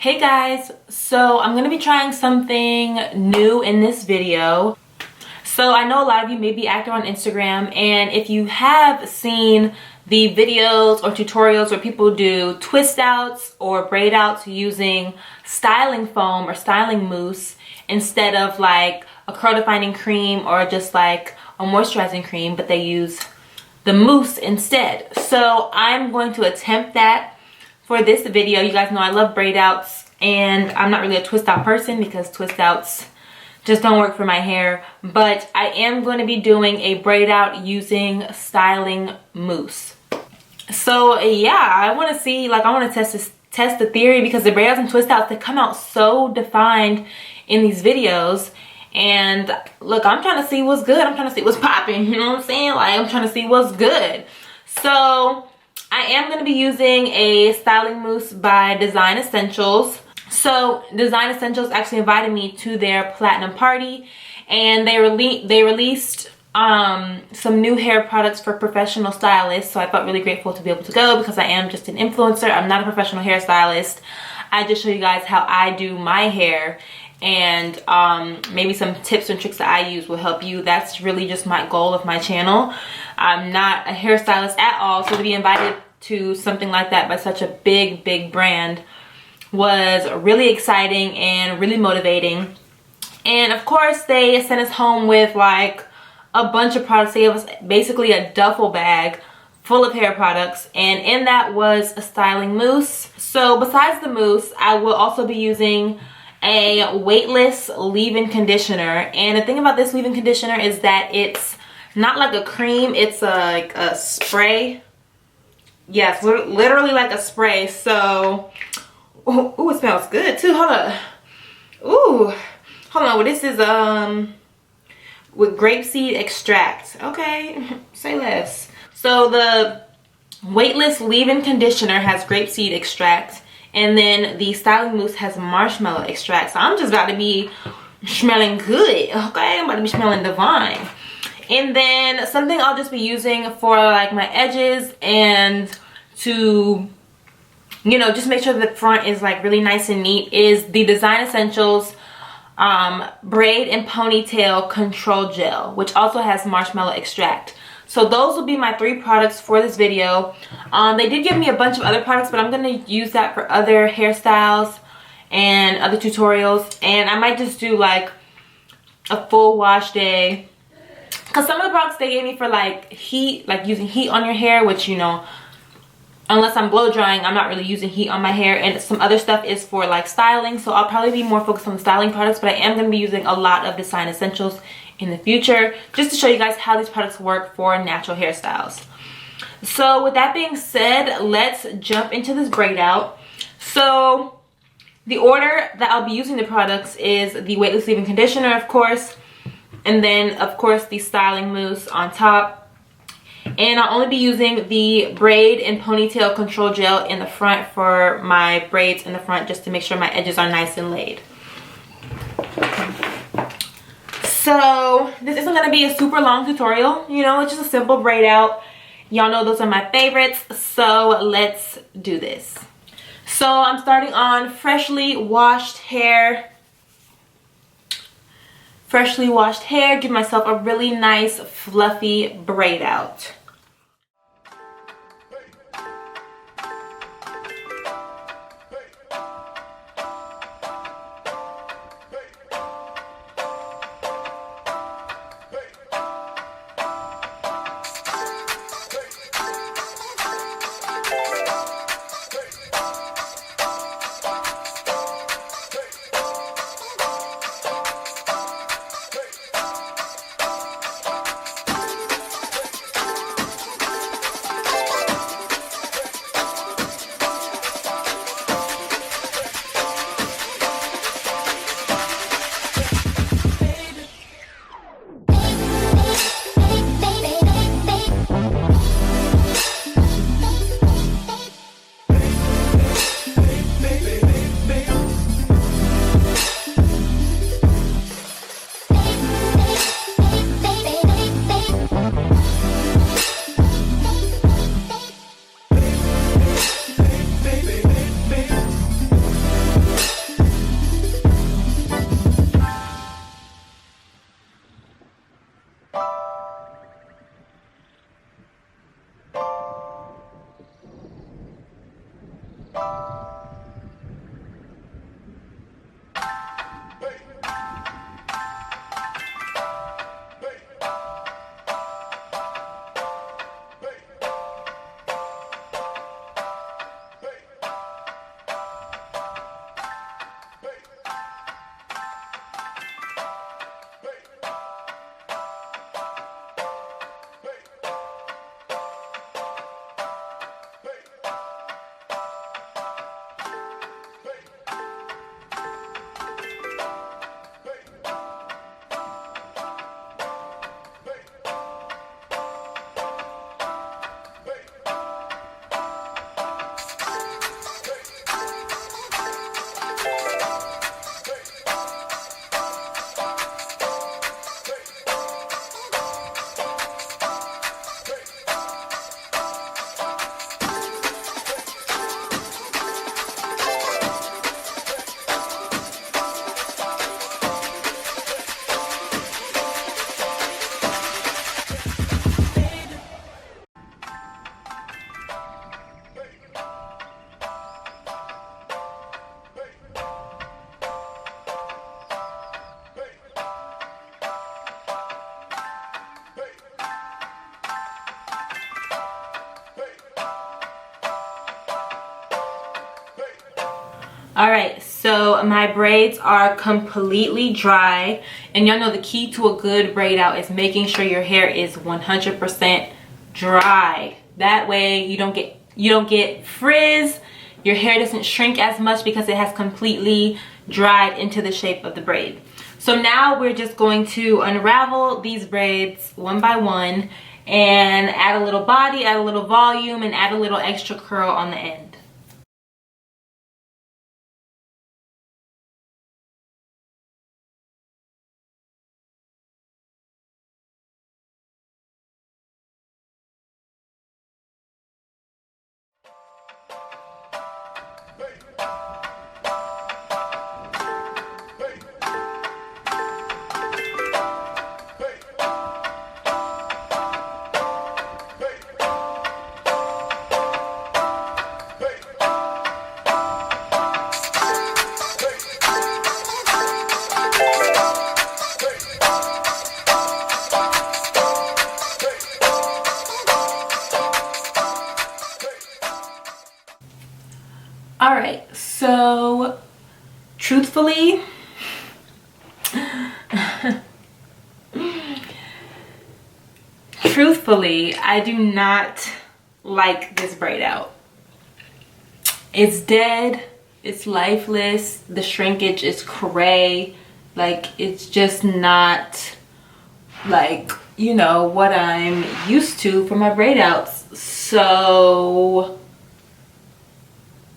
Hey guys, so I'm going to be trying something new in this video. So I know a lot of you may be active on Instagram, and if you have seen the videos or tutorials where people do twist outs or braid outs using styling foam or styling mousse instead of like a curl defining cream or just like a moisturizing cream, but they use the mousse instead. So I'm going to attempt that for this video. You guys know I love braid outs, and I'm not really a twist out person because twist outs just don't work for my hair, but I am going to be doing a braid out using styling mousse. So yeah, I want to see, like, I want to test the theory, because the braid outs and twist outs, they come out so defined in these videos. And look, I'm trying to see what's good. I'm trying to see what's popping, you know what I'm saying? Like, I'm trying to see what's good. So I am going to be using a styling mousse by Design Essentials. So Design Essentials actually invited me to their platinum party, and they released some new hair products for professional stylists. So I felt really grateful to be able to go, because I am just an influencer. I'm not a professional hairstylist. I just show you guys how I do my hair, and maybe some tips and tricks that I use will help you. That's really just my goal of my channel. I'm not a hairstylist at all, so to be invited to something like that by such a big brand was really exciting and really motivating. And of course, they sent us home with like a bunch of products. They gave us basically a duffel bag full of hair products, and in that was a styling mousse. So besides the mousse, I will also be using a weightless leave-in conditioner. And the thing about this leave-in conditioner is that it's not like a cream, it's like a spray. Yes, literally like a spray. So ooh, it smells good too. Hold up. Ooh, hold on. Well, this is with grapeseed extract. Okay, say less. So the weightless leave-in conditioner has grapeseed extract, and then the styling mousse has marshmallow extract. So I'm just about to be smelling good. Okay, I'm about to be smelling divine. And then something I'll just be using for like my edges, and to, you know, just make sure the front is like really nice and neat, is the Design Essentials braid and ponytail control gel, which also has marshmallow extract. So those will be my 3 products for this video. They did give me a bunch of other products, but I'm going to use that for other hairstyles and other tutorials. And I might just do like a full wash day, because some of the products they gave me for like heat, like using heat on your hair, which, you know, unless I'm blow drying, I'm not really using heat on my hair. And some other stuff is for like styling, so I'll probably be more focused on the styling products, but I am going to be using a lot of Design Essentials in the future, just to show you guys how these products work for natural hairstyles. So with that being said, let's jump into this braid out. So the order that I'll be using the products is the weightless leave-in conditioner, of course, and then of course the styling mousse on top. And I'll only be using the braid and ponytail control gel in the front for my braids in the front, just to make sure my edges are nice and laid. So this isn't going to be a super long tutorial, you know, it's just a simple braid out. Y'all know those are my favorites, so let's do this. So I'm starting on freshly washed hair. Freshly washed hair, give myself a really nice fluffy braid out. All right, so my braids are completely dry, and y'all know the key to a good braid out is making sure your hair is 100% dry. That way you don't get frizz. Your hair doesn't shrink as much because it has completely dried into the shape of the braid. So now we're just going to unravel these braids one by one and add a little body, add a little volume, and add a little extra curl on the end. All right, so truthfully, I do not like this braid out. It's dead, it's lifeless, the shrinkage is cray, like it's just not like, you know, what I'm used to for my braid outs. So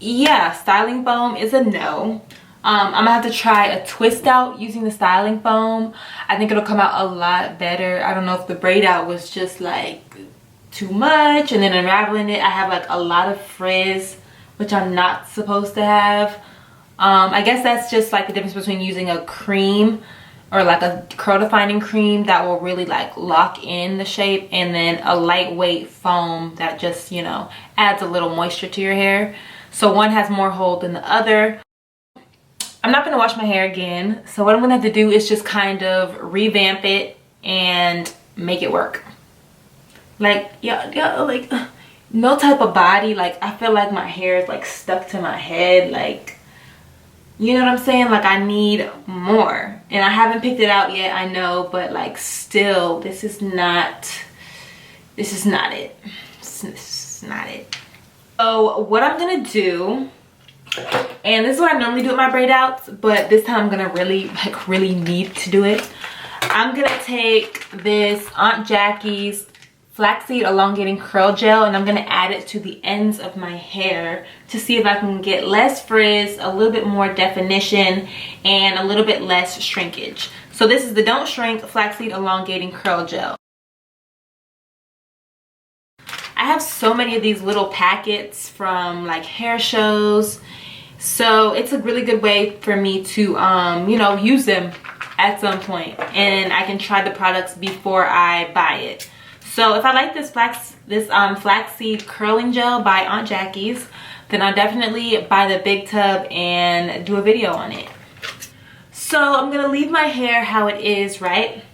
yeah, styling foam is a no. I'm gonna have to try a twist out using the styling foam. I think it'll come out a lot better. I don't know if the braid out was just like too much, and then unraveling it I have like a lot of frizz, which I'm not supposed to have. I guess that's just like the difference between using a cream or like a curl defining cream that will really like lock in the shape, and then a lightweight foam that just, you know, adds a little moisture to your hair. So one has more hold than the other. I'm not gonna wash my hair again, so what I'm gonna have to do is just kind of revamp it and make it work. Like, yeah, like no type of body. Like, I feel like my hair is like stuck to my head. Like, you know what I'm saying? Like, I need more, and I haven't picked it out yet, I know, but like still, this is not it. This is not it. So what I'm gonna do, and this is what I normally do with my braid outs, but this time I'm gonna really need to do it. I'm gonna take this Aunt Jackie's Flaxseed elongating curl gel, and I'm gonna add it to the ends of my hair to see if I can get less frizz, a little bit more definition, and a little bit less shrinkage. So this is the Don't Shrink Flaxseed elongating curl gel. I have so many of these little packets from like hair shows, so it's a really good way for me to you know, use them at some point, and I can try the products before I buy it. So if I like this flaxseed curling gel by Aunt Jackie's, then I'll definitely buy the big tub and do a video on it. So I'm gonna leave my hair how it is, right?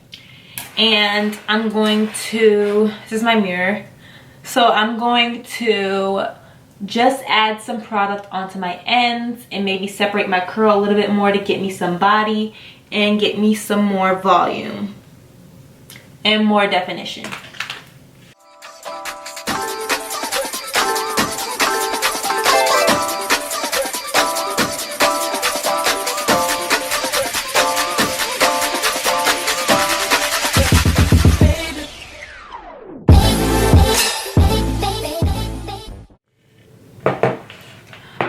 And I'm going to, this is my mirror, so I'm going to just add some product onto my ends and maybe separate my curl a little bit more to get me some body and get me some more volume and more definition.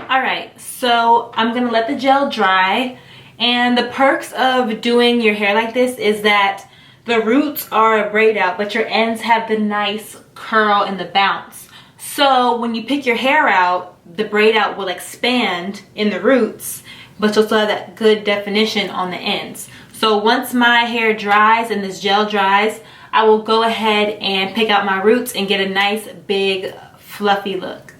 Alright, so I'm gonna let the gel dry, and the perks of doing your hair like this is that the roots are a braid out, but your ends have the nice curl and the bounce. So when you pick your hair out, the braid out will expand in the roots, but you'll still have that good definition on the ends. So once my hair dries and this gel dries, I will go ahead and pick out my roots and get a nice big fluffy look.